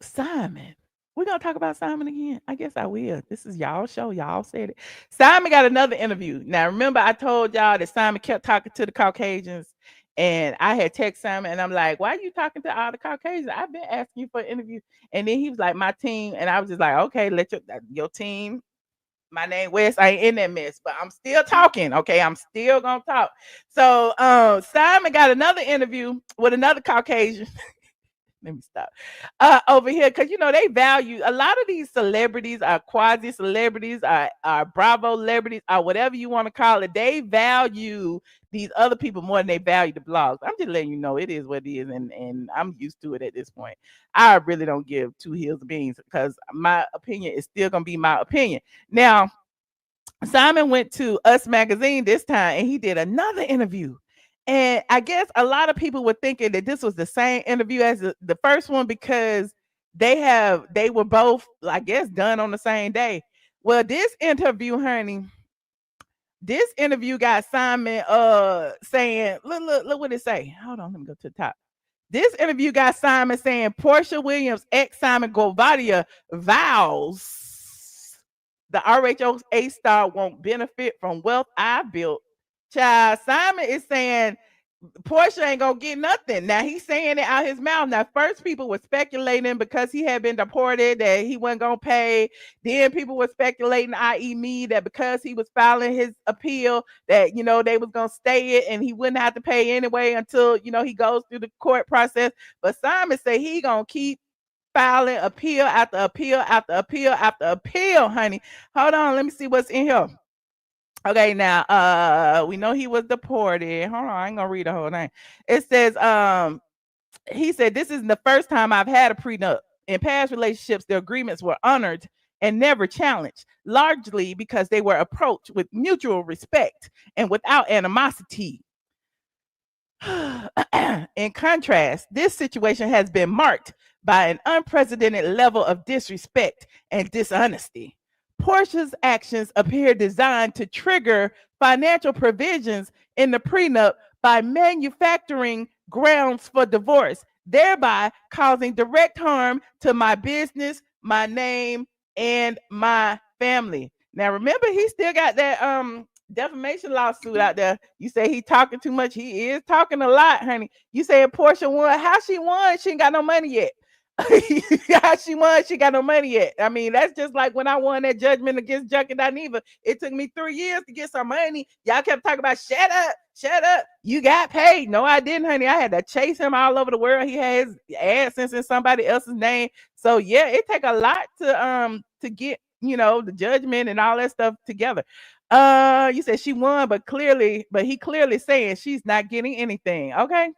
Simon. We're gonna talk about Simon again. I guess I will. This is y'all show. Y'all said it. Simon got another interview. Now remember, I told y'all that Simon kept talking to the Caucasians, and I had text Simon, and I'm like, "Why are you talking to all the Caucasians? I've been asking you for an interview." And then he was like, "My team," and I was just like, "Okay, let your team." My name Wes. I ain't in that mess, but I'm still talking. Okay, I'm still gonna talk. So Simon got another interview with another Caucasian. Let me stop. Over here, because they value a lot of these celebrities are quasi celebrities, are Bravo celebrities, or whatever you want to call it. They value these other people more than they value the blogs. I'm just letting you know it is what it is, and I'm used to it at this point. I really don't give two heels of beans because my opinion is still gonna be my opinion. Now, Simon went to Us Magazine this time and he did another interview. And I guess a lot of people were thinking that this was the same interview as the first one because they were both, I guess, done on the same day. Well, this interview got Simon saying, look what it say. Hold on, let me go to the top. This interview got Simon saying Porsha Williams ex Simon Guobadia vows the RHOA star won't benefit from wealth I built. Child, Simon is saying Porsha ain't gonna get nothing. Now he's saying it out his mouth. Now, first people were speculating because he had been deported that he wasn't gonna pay. Then people were speculating, i.e., me, that because he was filing his appeal, that they was gonna stay it and he wouldn't have to pay anyway until he goes through the court process. But Simon said he gonna keep filing appeal after appeal after appeal after appeal, honey. Hold on, let me see what's in here. Okay, now we know he was deported. Hold on, I ain't gonna read the whole thing. It says he said this isn't the first time I've had a prenup. In past relationships, the agreements were honored and never challenged, largely because they were approached with mutual respect and without animosity. In contrast, this situation has been marked by an unprecedented level of disrespect and dishonesty. Portia's actions appear designed to trigger financial provisions in the prenup by manufacturing grounds for divorce, thereby causing direct harm to my business, my name, and my family. Now, remember, he still got that defamation lawsuit out there. You say he talking too much. He is talking a lot, honey. You say Porsha won. How she won? She ain't got no money yet. How she won? She got no money yet. I mean, that's just like when I won that judgment against Junkie Dineva. It took me 3 years to get some money. Y'all kept talking about shut up, shut up. You got paid. No, I didn't, honey. I had to chase him all over the world. He has AdSense in somebody else's name. So yeah, it take a lot to get the judgment and all that stuff together. You said she won, but he clearly saying she's not getting anything. Okay.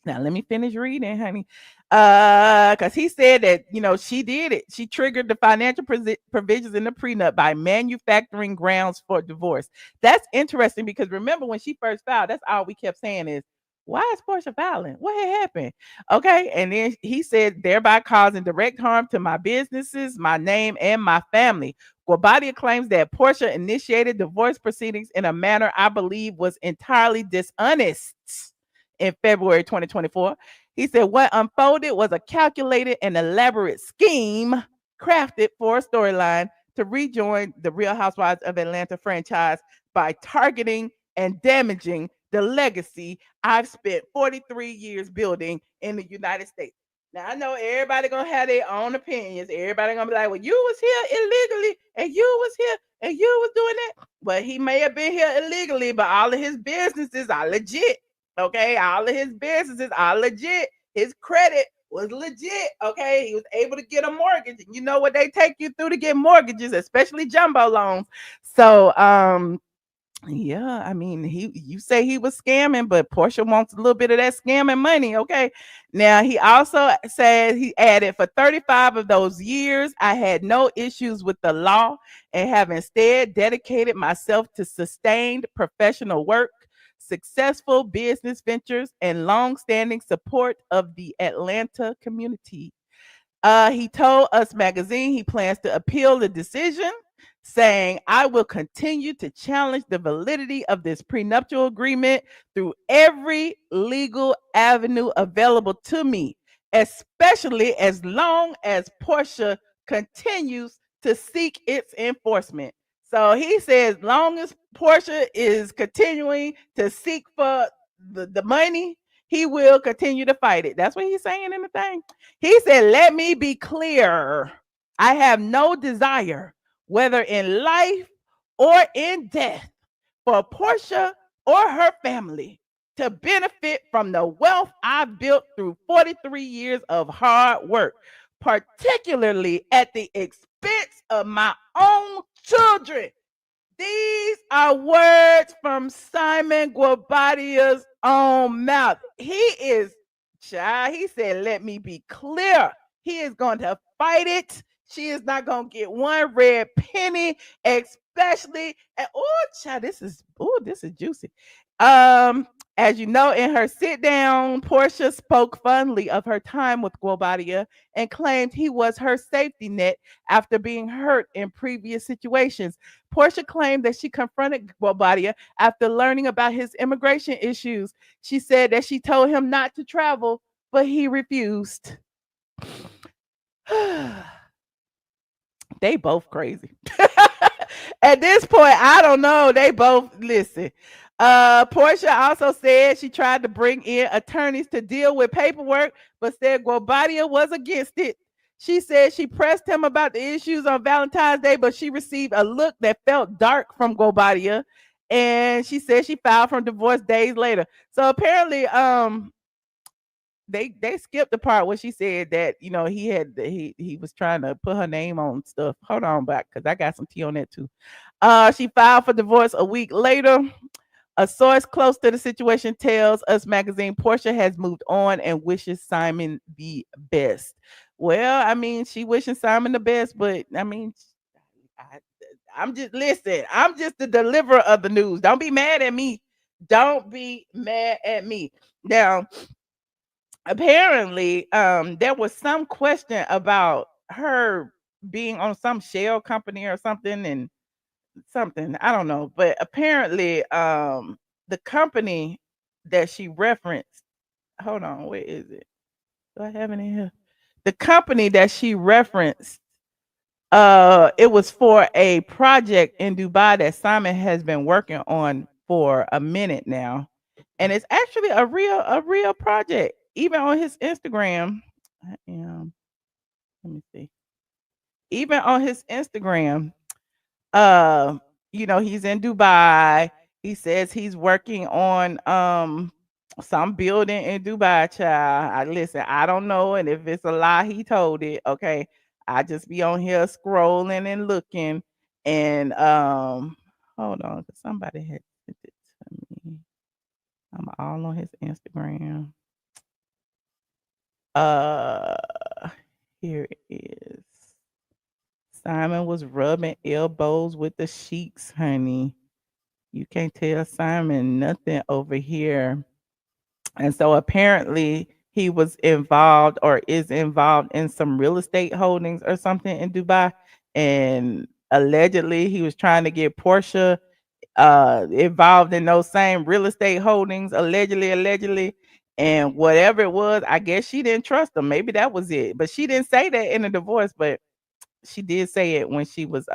Now let me finish reading, honey. Because he said that she did it. She triggered the financial provisions in the prenup by manufacturing grounds for divorce. That's interesting because remember when she first filed, that's all we kept saying is, why is Porsha filing? What had happened? Okay, and then he said thereby causing direct harm to my businesses, my name, and my family. Guobadia claims that Porsha initiated divorce proceedings in a manner I believe was entirely dishonest in February 2024. He said what unfolded was a calculated and elaborate scheme crafted for a storyline to rejoin the Real Housewives of Atlanta franchise by targeting and damaging the legacy I've spent 43 years building in the United States. Now I know everybody gonna have their own opinions. Everybody gonna be like, "Well, you was here illegally, and you was here, and you was doing that." Well, he may have been here illegally, but all of his businesses are legit. Okay, all of his businesses are legit. His credit was legit. Okay, he was able to get a mortgage. You know what they take you through to get mortgages, especially jumbo loans. So, yeah, I mean, you say he was scamming, but Porsha wants a little bit of that scamming money. Okay. Now he also said he added for 35 of those years, I had no issues with the law and have instead dedicated myself to sustained professional work, successful business ventures, and long-standing support of the Atlanta community. He told Us Magazine he plans to appeal the decision, saying, I will continue to challenge the validity of this prenuptial agreement through every legal avenue available to me. especially as long as Porsha continues to seek its enforcement. So he says, long as Porsha is continuing to seek for the money, he will continue to fight it. That's what he's saying in the thing. He said, let me be clear. I have no desire, whether in life or in death, for Porsha or her family to benefit from the wealth I've built through 43 years of hard work, particularly at the expense of my own children. These are words from Simon Guobadia's own mouth. He is, child, he said, let me be clear. He is going to fight it. She is not going to get one red penny, especially. And oh, child, this is juicy. As you know, in her sit down, Porsha spoke fondly of her time with Guobadia and claimed he was her safety net after being hurt in previous situations. Porsha claimed that she confronted Guobadia after learning about his immigration issues. She said that she told him not to travel, but he refused. They both crazy. At this point, I don't know. They both listen. Porsha also said she tried to bring in attorneys to deal with paperwork, but said Guobadia was against it. She said she pressed him about the issues on Valentine's Day, but she received a look that felt dark from Guobadia. And she said she filed for divorce days later. So apparently, they skipped the part where she said that he was trying to put her name on stuff. Hold on back, because I got some tea on that too. She filed for divorce a week later. A source close to the situation tells Us Magazine Porsha has moved on and wishes Simon the best. Well, I mean, she wishing Simon the best, but I mean, I, I'm just listen. I'm just the deliverer of the news. Don't be mad at me. Don't be mad at me. Now, apparently there was some question about her being on some shell company or something, and something I don't know, but apparently the company that she referenced, hold on, where is it? Do I have it in here? The company that she referenced, it was for a project in Dubai that Simon has been working on for a minute now, and it's actually a real project. Even on his Instagram, I am. Let me see. Even on his Instagram, uh, he's in Dubai. He says he's working on some building in Dubai, child. Listen, I don't know, and if it's a lie, he told it. Okay. I just be on here scrolling and looking, and hold on, 'cause somebody had sent it to me. I'm all on his Instagram. Uh Here it is. Simon was rubbing elbows with the sheiks, honey. You can't tell Simon nothing over here. And so apparently he was involved or is involved in some real estate holdings or something in Dubai. And allegedly he was trying to get Portia involved in those same real estate holdings, allegedly. And whatever it was, I guess she didn't trust him. Maybe that was it. But she didn't say that in the divorce, but she did say it when she was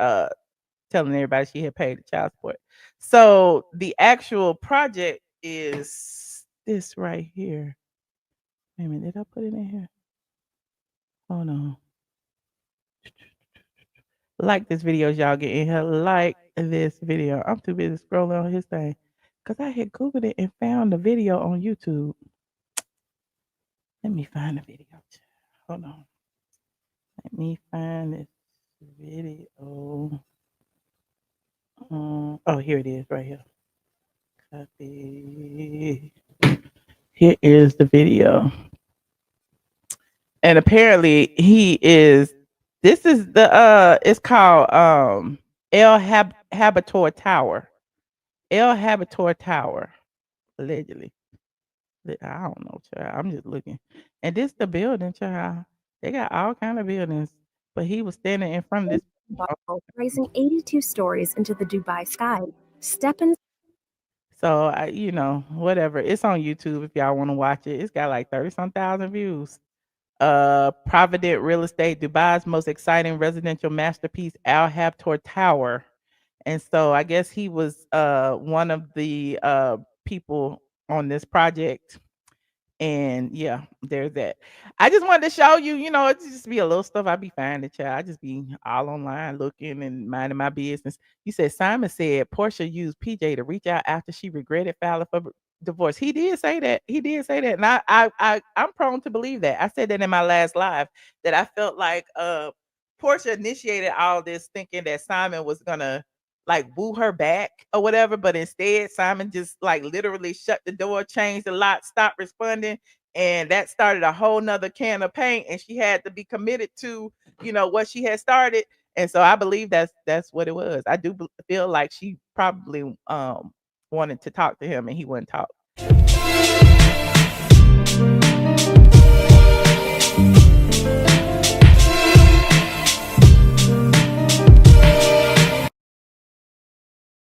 telling everybody she had paid the child support. So the actual project is this right here. Wait a minute, did I put it in here? Hold on. Like this video, as y'all get in here. Like this video. I'm too busy scrolling on his thing. Because I had Googled it and found the video on YouTube. Let me find the video. Hold on. Let me find this video. Oh, here it is, right here. Copy. Here is the video. And apparently he is this is the it's called Habitor Tower. El Habitor Tower, allegedly. I don't know, child. I'm just looking. And this the building, child. They got all kind of buildings. But he was standing in front of this rising 82 stories into the Dubai sky. Step in. So whatever. It's on YouTube if y'all want to watch it. It's got like 30 some thousand views. Provident Real Estate, Dubai's most exciting residential masterpiece, Al Habtoor Tower. And so I guess he was one of the people on this project. And yeah, there's that. I just wanted to show you, it just be a little stuff I be finding, child. I just be all online looking and minding my business. You said Simon said Portia used PJ to reach out after she regretted filing for divorce. He did say that. He did say that. And I'm prone to believe that. I said that in my last live that I felt like Portia initiated all this thinking that Simon was gonna like woo her back or whatever, but instead Simon just like literally shut the door, changed the lock, stopped responding, and that started a whole nother can of paint, and she had to be committed to what she had started. And so I believe that's what it was. I do feel like she probably wanted to talk to him and he wouldn't talk.